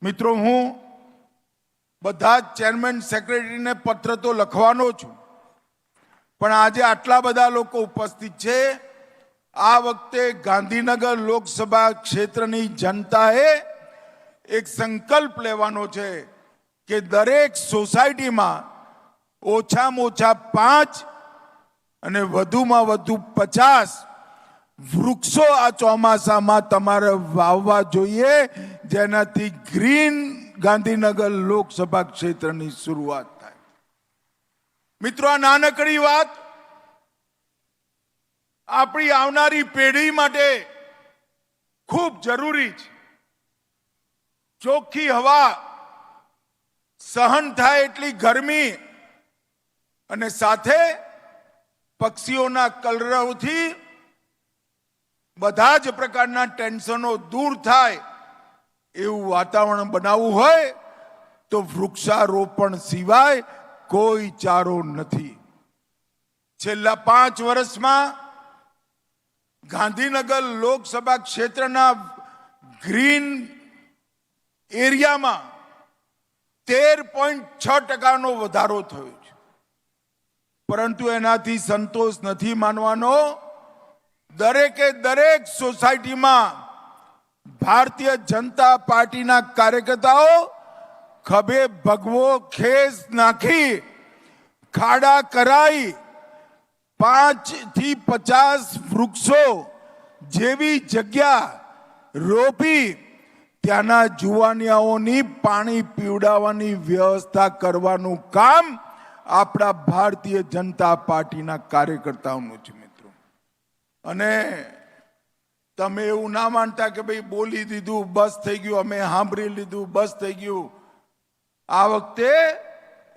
મિત્રો, હું બધા જ ચેરમેન સેક્રેટરીને પત્ર તો લખવાનો છું, પણ આજે આટલા બધા લોકો ઉપસ્થિત છે. આ વખતે ગાંધીનગર લોકસભા ક્ષેત્રની જનતાએ એક સંકલ્પ લેવાનો છે કે દરેક સોસાયટીમાં ઓછામાં ઓછા 5 અને વધુમાં વધુ 50 વૃક્ષો આ ચોમાસામાં તમારે વાવવા જોઈએ, જેનાથી ગ્રીન ગાંધીનગર લોકસભા ક્ષેત્રની શરૂઆત થાય. મિત્રો, આ નાનકડી વાત આપણી આવનારી પેઢી માટે ખૂબ જરૂરી છે. ચોખ્ખી હવા, સહન થાય એટલી ગરમી અને સાથે પક્ષીઓના કલરવથી બધા જ પ્રકારના ટેન્શનો દૂર થાય એવું વાતાવરણ બનાવવું હોય તો વૃક્ષારોપણ સિવાય કોઈ ચારો નથી. છેલ્લા 5 વર્ષમાં ગાંધીનગર લોકસભા ક્ષેત્રના ગ્રીન એરિયામાં 13.6% વધારો થયો છે. પરંતુ એનાથી સંતોષ નથી માનવાનો. દરેકે દરેક સોસાયટીમાં ભારતીય જનતા પાર્ટીના કાર્યકર્તાઓ ખભે ભગવો ખેસ નાખી ખાડા કરાઈ 5 થી 50 વૃક્ષો જેવી જગ્યા રોપી ત્યાંના જુવાનિયાઓની પાણી પીવડાવવાની વ્યવસ્થા કરવાનું કામ આપણા ભારતીય જનતા પાર્ટીના કાર્યકર્તાઓનું છે. મિત્રો, અને તમે એવું ના માનતા કે ભાઈ બોલી દીધું બસ થઈ ગયું, અમે સાંભળી લીધું બસ થઈ ગયું. આ વખતે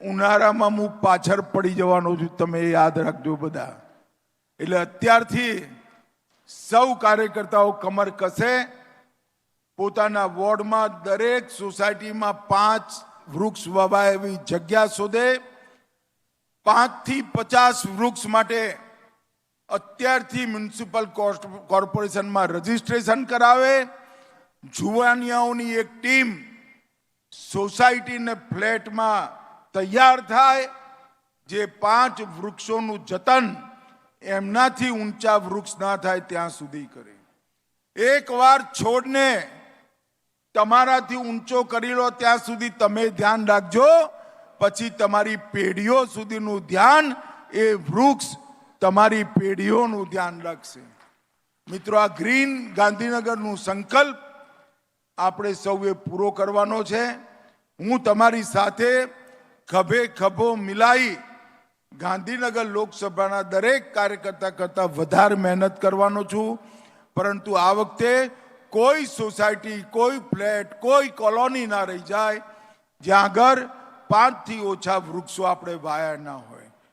ઉનાળામાં હું પાછળ પડી જવાનો છું, તમે યાદ રાખજો બધા. એટલે અત્યારથી સૌ કાર્યકર્તાઓ કમર કસે, પોતાના વોર્ડમાં દરેક સોસાયટીમાં 5 વૃક્ષ વવાય એવી જગ્યા શોધે. 5 થી 50 વૃક્ષ માટે અત્યારથી મ્યુનિસિપલ કોર્પોરેશનમાં રજીસ્ટ્રેશન કરાવે. જુવાનિયાઓની એક ટીમ સોસાયટી ને ફ્લેટમાં તૈયાર થાય, જે 5 વૃક્ષોનું જતન એમનાથી ઊંચા વૃક્ષ ના થાય ત્યાં સુધી કરે. એકવાર છોડને તમારાથી ઊંચો કરી લો ત્યાં સુધી તમે ધ્યાન રાખજો, પછી તમારી પેઢીઓ સુધીનું ધ્યાન એ વૃક્ષ તમારી પેઢીઓનું ધ્યાન રાખશે. મિત્રો, આ ગ્રીન ગાંધીનગરનું સંકલ્પ આપણે સૌએ પૂરો કરવાનો છે. હું તમારી સાથે ખભે ખભો મિલાઈ ગાંધીનગર લોકસભાના દરેક કાર્યકર્તા કરતાં વધારે મહેનત કરવાનો છું. પરંતુ આ વખતે કોઈ સોસાયટી, કોઈ ફ્લેટ, કોઈ કોલોની ના રહી જાય જ્યાં આગળ 5 થી ઓછા વૃક્ષો આપણે વાયા ના હોય.